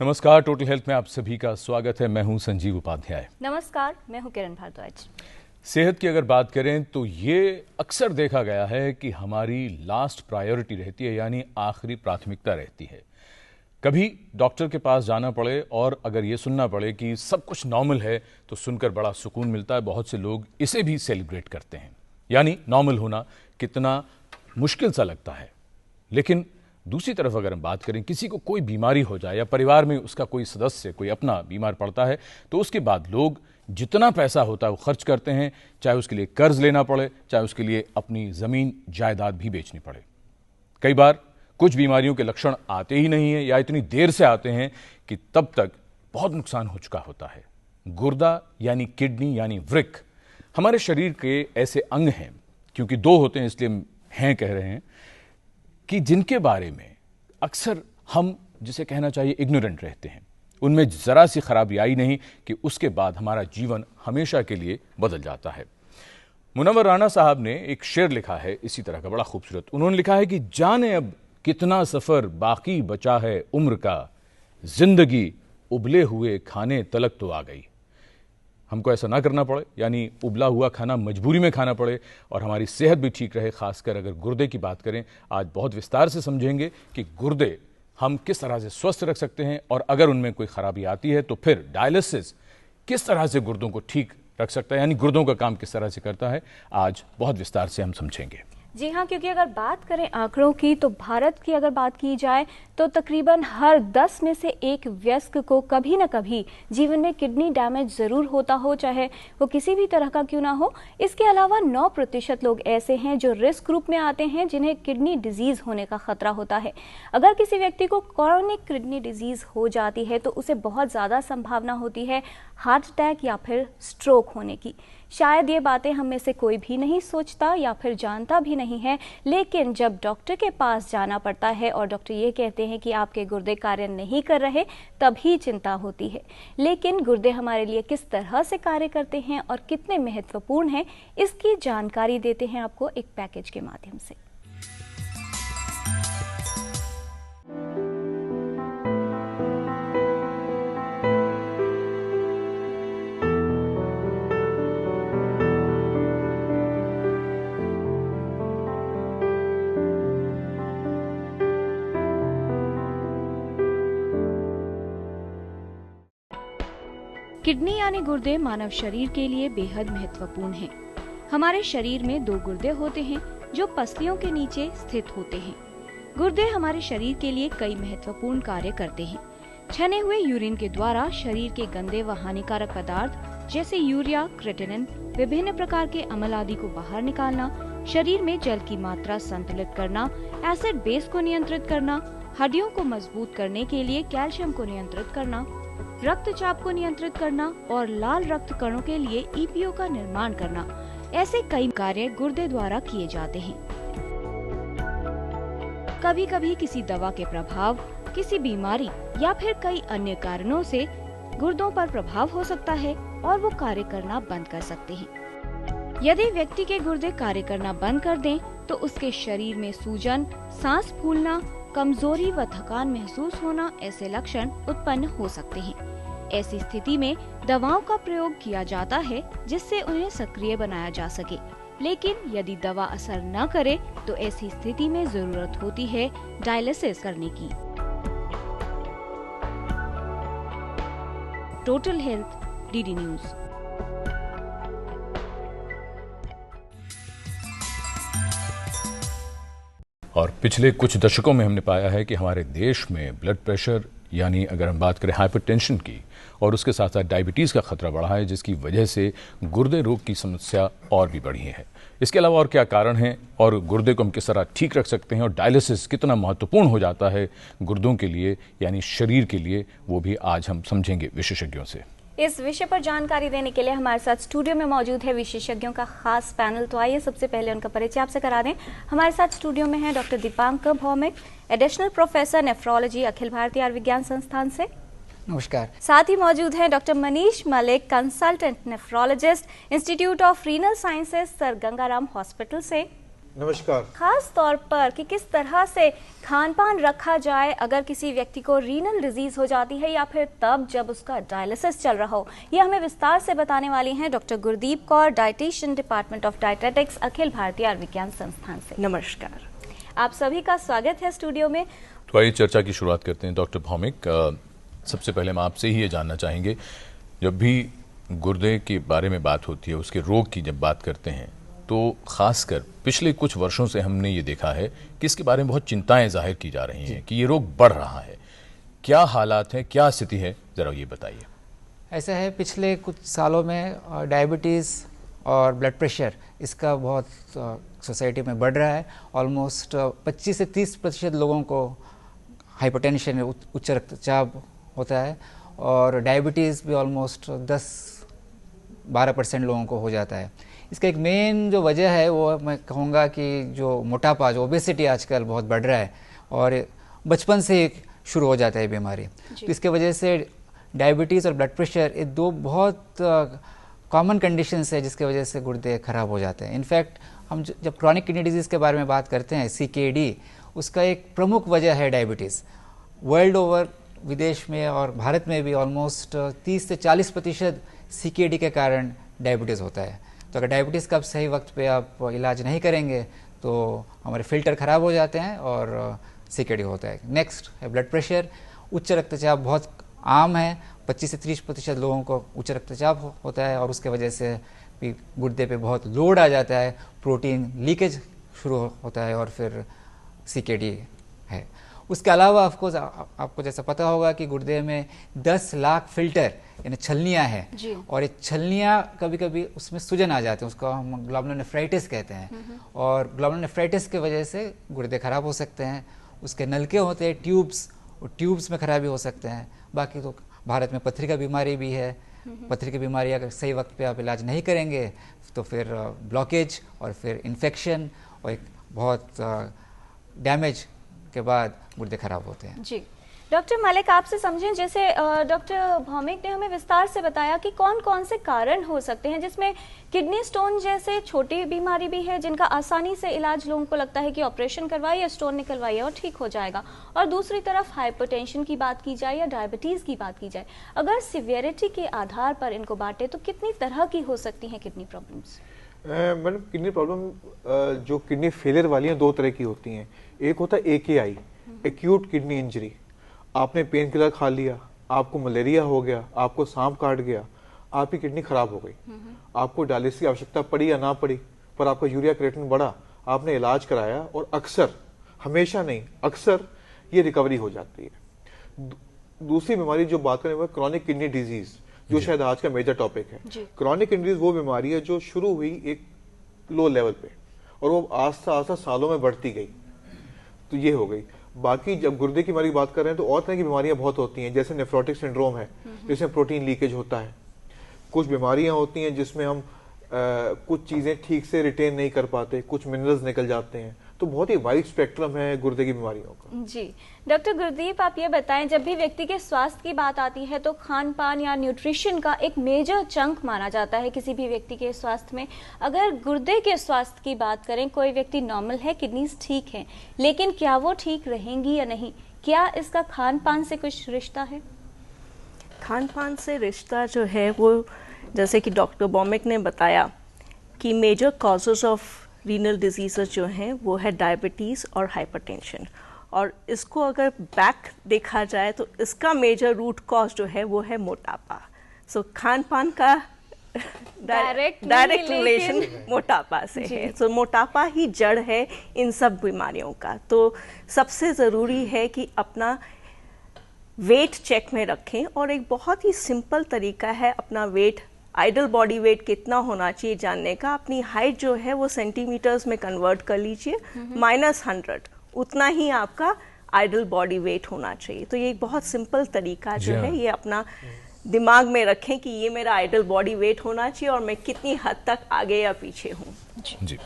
नमस्कार, total health में आप सभी का स्वागत है। मैं हूं संजीव उपाध्याय। नमस्कार, मैं हूं किरण भारद्वाज। सेहत की अगर बात करें तो ये अक्सर देखा गया है कि हमारी लास्ट प्रायोरिटी रहती है, यानी आखिरी प्राथमिकता रहती है। कभी डॉक्टर के पास जाना पड़े और अगर ये सुनना पड़े कि सब कुछ नॉर्मल है तो सुनकर बड़ा सुकून मिलता है। बहुत से लोग इसे भी सेलिब्रेट करते हैं, यानी नॉर्मल होना कितना मुश्किल सा लगता है। लेकिन दूसरी तरफ अगर हम बात करें, किसी को कोई बीमारी हो जाए या परिवार में उसका कोई सदस्य कोई अपना बीमार पड़ता है तो उसके बाद लोग जितना पैसा होता है वो खर्च करते हैं, चाहे उसके लिए कर्ज लेना पड़े, चाहे उसके लिए अपनी ज़मीन जायदाद भी बेचनी पड़े। कई बार कुछ बीमारियों के लक्षण आते ही नहीं हैं या इतनी देर से आते हैं कि तब तक बहुत नुकसान हो चुका होता है। गुर्दा यानी किडनी यानी वृक्क हमारे शरीर के ऐसे अंग हैं, क्योंकि दो होते हैं इसलिए हैं कह रहे हैं, कि जिनके बारे में अक्सर हम जिसे कहना चाहिए इग्नोरेंट रहते हैं। उनमें जरा सी खराबी आई नहीं कि उसके बाद हमारा जीवन हमेशा के लिए बदल जाता है। मुनव्वर राना साहब ने एक शेर लिखा है इसी तरह का, बड़ा खूबसूरत। उन्होंने लिखा है कि जाने अब कितना सफर बाकी बचा है उम्र का, जिंदगी उबले हुए खाने तलक तो आ गई। हमको ऐसा ना करना पड़े, यानी उबला हुआ खाना मजबूरी में खाना पड़े और हमारी सेहत भी ठीक रहे। खासकर अगर गुर्दे की बात करें, आज बहुत विस्तार से समझेंगे कि गुर्दे हम किस तरह से स्वस्थ रख सकते हैं और अगर उनमें कोई खराबी आती है तो फिर डायलिसिस किस तरह से गुर्दों को ठीक रख सकता है, यानी गुर्दों का काम किस तरह से करता है। आज बहुत विस्तार से हम समझेंगे। जी हाँ, क्योंकि अगर बात करें आंकड़ों की तो भारत की अगर बात की जाए तो तकरीबन हर 10 में से एक वयस्क को कभी ना कभी जीवन में किडनी डैमेज ज़रूर होता हो, चाहे वो किसी भी तरह का क्यों ना हो। इसके अलावा 9% लोग ऐसे हैं जो रिस्क ग्रुप में आते हैं, जिन्हें किडनी डिजीज़ होने का खतरा होता है। अगर किसी व्यक्ति को क्रॉनिक किडनी डिजीज़ हो जाती है तो उसे बहुत ज़्यादा संभावना होती है हार्ट अटैक या फिर स्ट्रोक होने की। शायद ये बातें हम में से कोई भी नहीं सोचता या फिर जानता भी नहीं है, लेकिन जब डॉक्टर के पास जाना पड़ता है और डॉक्टर ये कहते हैं कि आपके गुर्दे कार्य नहीं कर रहे, तभी चिंता होती है। लेकिन गुर्दे हमारे लिए किस तरह से कार्य करते हैं और कितने महत्वपूर्ण हैं, इसकी जानकारी देते हैं आपको एक पैकेज के माध्यम से। किडनी यानी गुर्दे मानव शरीर के लिए बेहद महत्वपूर्ण हैं। हमारे शरीर में 2 गुर्दे होते हैं जो पसलियों के नीचे स्थित होते हैं। गुर्दे हमारे शरीर के लिए कई महत्वपूर्ण कार्य करते हैं। छने हुए यूरिन के द्वारा शरीर के गंदे व हानिकारक पदार्थ जैसे यूरिया, क्रेटिनिन, विभिन्न प्रकार के अम्ल आदि को बाहर निकालना, शरीर में जल की मात्रा संतुलित करना, एसिड बेस को नियंत्रित करना, हड्डियों को मजबूत करने के लिए कैल्शियम को नियंत्रित करना, रक्तचाप को नियंत्रित करना और लाल रक्त कणों के लिए ईपीओ का निर्माण करना, ऐसे कई कार्य गुर्दे द्वारा किए जाते हैं। कभी कभी किसी दवा के प्रभाव, किसी बीमारी या फिर कई अन्य कारणों से गुर्दों पर प्रभाव हो सकता है और वो कार्य करना बंद कर सकते हैं। यदि व्यक्ति के गुर्दे कार्य करना बंद कर दें तो उसके शरीर में सूजन, सांस फूलना, कमजोरी व थकान महसूस होना ऐसे लक्षण उत्पन्न हो सकते हैं। ऐसी स्थिति में दवाओं का प्रयोग किया जाता है जिससे उन्हें सक्रिय बनाया जा सके, लेकिन यदि दवा असर न करे तो ऐसी स्थिति में जरूरत होती है डायलिसिस करने की। Total health, DD news. और पिछले कुछ दशकों में हमने पाया है कि हमारे देश में ब्लड प्रेशर, यानी अगर हम बात करें हाइपरटेंशन की, और उसके साथ साथ डायबिटीज़ का खतरा बढ़ा है, जिसकी वजह से गुर्दे रोग की समस्या और भी बढ़ी है। इसके अलावा और क्या कारण हैं और गुर्दे को हम किस तरह ठीक रख सकते हैं और डायलिसिस कितना महत्वपूर्ण हो जाता है गुर्दों के लिए यानी शरीर के लिए, वो भी आज हम समझेंगे विशेषज्ञों से। इस विषय पर जानकारी देने के लिए हमारे साथ स्टूडियो में मौजूद है विशेषज्ञों का खास पैनल। तो आइए सबसे पहले उनका परिचय आपसे करा दें। हमारे साथ स्टूडियो में है doctor Dipankar Bhowmik, additional professor nephrology, Akhil Bharatiya Ayurvigyan Sansthan से। नमस्कार। साथ ही मौजूद हैं doctor Manish Malik, consultant nephrologist, institute of renal sciences, sir Gangaram hospital से। नमस्कार। खास तौर पर कि किस तरह से खान पान रखा जाए अगर किसी व्यक्ति को रीनल डिजीज हो जाती है या फिर तब जब उसका डायलिसिस चल रहा हो, ये हमें विस्तार से बताने वाली हैं doctor Gurdeep Kaur, dietitian, department of dietetics, Akhil Bharatiya Ayurvigyan Sansthan से। नमस्कार, आप सभी का स्वागत है स्टूडियो में। तो आइए चर्चा की शुरुआत करते हैं। डॉक्टर भौमिक, सबसे पहले हम आपसे ही ये जानना चाहेंगे, जब भी गुर्दे के बारे में बात होती है, उसके रोग की जब बात करते हैं, तो खासकर पिछले कुछ वर्षों से हमने ये देखा है कि इसके बारे में बहुत चिंताएं जाहिर की जा रही हैं कि ये रोग बढ़ रहा है। क्या हालात है, क्या स्थिति है, जरा ये बताइए। ऐसा है, पिछले कुछ सालों में डायबिटीज़ और ब्लड प्रेशर इसका बहुत सोसाइटी में बढ़ रहा है। ऑलमोस्ट 25 से 30% लोगों को हाइपरटेंशन, उच्च रक्तचाप होता है, और डायबिटीज़ भी ऑलमोस्ट 10-12% लोगों को हो जाता है। इसका एक मेन जो वजह है वो मैं कहूँगा कि जो मोटापा, जो ओबेसिटी आजकल बहुत बढ़ रहा है और बचपन से शुरू हो जाता है बीमारी, तो इसके वजह से डायबिटीज़ और ब्लड प्रेशर ये दो बहुत कॉमन कंडीशंस है जिसके वजह से गुर्दे खराब हो जाते हैं। इनफैक्ट हम जब क्रॉनिक किडनी डिजीज़ के बारे में बात करते हैं, CKD, उसका एक प्रमुख वजह है डायबिटीज़। वर्ल्ड ओवर, विदेश में और भारत में भी ऑलमोस्ट 30 से 40% CKD के कारण डायबिटीज़ होता है। तो अगर डायबिटीज़ का सही वक्त पे आप इलाज नहीं करेंगे तो हमारे फिल्टर ख़राब हो जाते हैं और CKD होता है। नेक्स्ट है ब्लड प्रेशर। उच्च रक्तचाप बहुत आम है, 25 से 30% लोगों को उच्च रक्तचाप होता है और उसके वजह से भी गुर्दे पे बहुत लोड आ जाता है, प्रोटीन लीकेज शुरू होता है और फिर CKD है। उसके अलावा आपको जैसा पता होगा कि गुर्दे में 10 लाख फिल्टर यानी छलनियाँ हैं, और ये छलनियाँ कभी कभी उसमें सूजन आ जाते हैं, उसको हम ग्लोमेरुलोनेफ्राइटिस कहते हैं, और ग्लोमेरुलोनेफ्राइटिस की वजह से गुर्दे खराब हो सकते हैं। उसके नलके होते हैं, ट्यूब्स, और ट्यूब्स में खराबी हो सकते हैं। बाकी तो भारत में पथरी का बीमारी भी है। पथरी की बीमारी अगर सही वक्त पे आप इलाज नहीं करेंगे तो फिर ब्लॉकेज और फिर इन्फेक्शन और एक बहुत डैमेज के बाद गुर्दे खराब होते हैं। जी डॉक्टर मलिक, आपसे समझें, जैसे डॉक्टर भौमिक ने हमें विस्तार से बताया कि कौन कौन से कारण हो सकते हैं, जिसमें किडनी स्टोन जैसे छोटी बीमारी भी है जिनका आसानी से इलाज लोगों को लगता है कि ऑपरेशन करवाइए, स्टोन निकलवाइए और ठीक हो जाएगा, और दूसरी तरफ हाइपरटेंशन की बात की जाए या डायबिटीज़ की बात की जाए, अगर सिवियरिटी के आधार पर इनको बांटे तो कितनी तरह की हो सकती हैं kidney problems? Madam, kidney problem जो किडनी फेलियर वाली हैं, दो तरह की होती हैं। एक होता है AKI, एक्यूट किडनी इंजरी। आपने पेन किलर खा लिया, आपको मलेरिया हो गया, आपको सांप काट गया, आपकी किडनी खराब हो गई, आपको डायलिसिस की आवश्यकता पड़ी या ना पड़ी, पर आपका यूरिया क्रिएटिनिन बढ़ा, आपने इलाज कराया और अक्सर, हमेशा नहीं, अक्सर ये रिकवरी हो जाती है। दूसरी बीमारी जो बात करें वो क्रॉनिक किडनी डिजीज, जो शायद आज का मेजर टॉपिक है। क्रॉनिक किडनी डिजीज वो बीमारी है जो शुरू हुई एक लो लेवल पे और वो आस्ता आस्ता सालों में बढ़ती गई, तो ये हो गई। बाकी जब गुर्दे की बीमारी की बात कर रहे हैं तो और तरह की बीमारियां बहुत होती हैं, जैसे नेफ्रोटिक सिंड्रोम है जिसमें प्रोटीन लीकेज होता है। कुछ बीमारियां होती हैं जिसमें हम कुछ चीजें ठीक से रिटेन नहीं कर पाते, कुछ मिनरल्स निकल जाते हैं, तो बहुत ही वाइड स्पेक्ट्रम है गुर्दे की बीमारियों का। जी डॉक्टर गुरदीप, आप ये बताएं, जब भी व्यक्ति के स्वास्थ्य की बात आती है तो खान पान या न्यूट्रिशन का एक मेजर चंक माना जाता है किसी भी व्यक्ति के स्वास्थ्य में। अगर गुर्दे के स्वास्थ्य की बात करें, कोई व्यक्ति नॉर्मल है, किडनीज ठीक है, लेकिन क्या वो ठीक रहेंगी या नहीं? क्या इसका खान पान से कुछ रिश्ता है? खान पान से रिश्ता जो है वो, जैसे कि डॉक्टर भौमिक ने बताया कि major causes of renal disease जो हैं वो है डायबिटीज़ और हाइपरटेंशन, और इसको अगर बैक देखा जाए तो इसका मेजर रूट कॉज जो है वो है मोटापा। सो खान पान का डायरेक्ट रिलेशन मोटापा से है। सो मोटापा ही जड़ है इन सब बीमारियों का। तो सबसे ज़रूरी है कि अपना वेट चेक में रखें, और एक बहुत ही सिंपल तरीका है अपना वेट, आइडल बॉडी वेट कितना होना चाहिए जानने का। अपनी हाइट जो है वो सेंटीमीटर्स में कन्वर्ट कर लीजिए, -100, उतना ही आपका आइडल बॉडी वेट होना चाहिए। तो ये एक बहुत सिंपल तरीका जो है, ये अपना दिमाग में रखें कि ये मेरा आइडल बॉडी वेट होना चाहिए और मैं कितनी हद तक आगे या पीछे हूँ। जी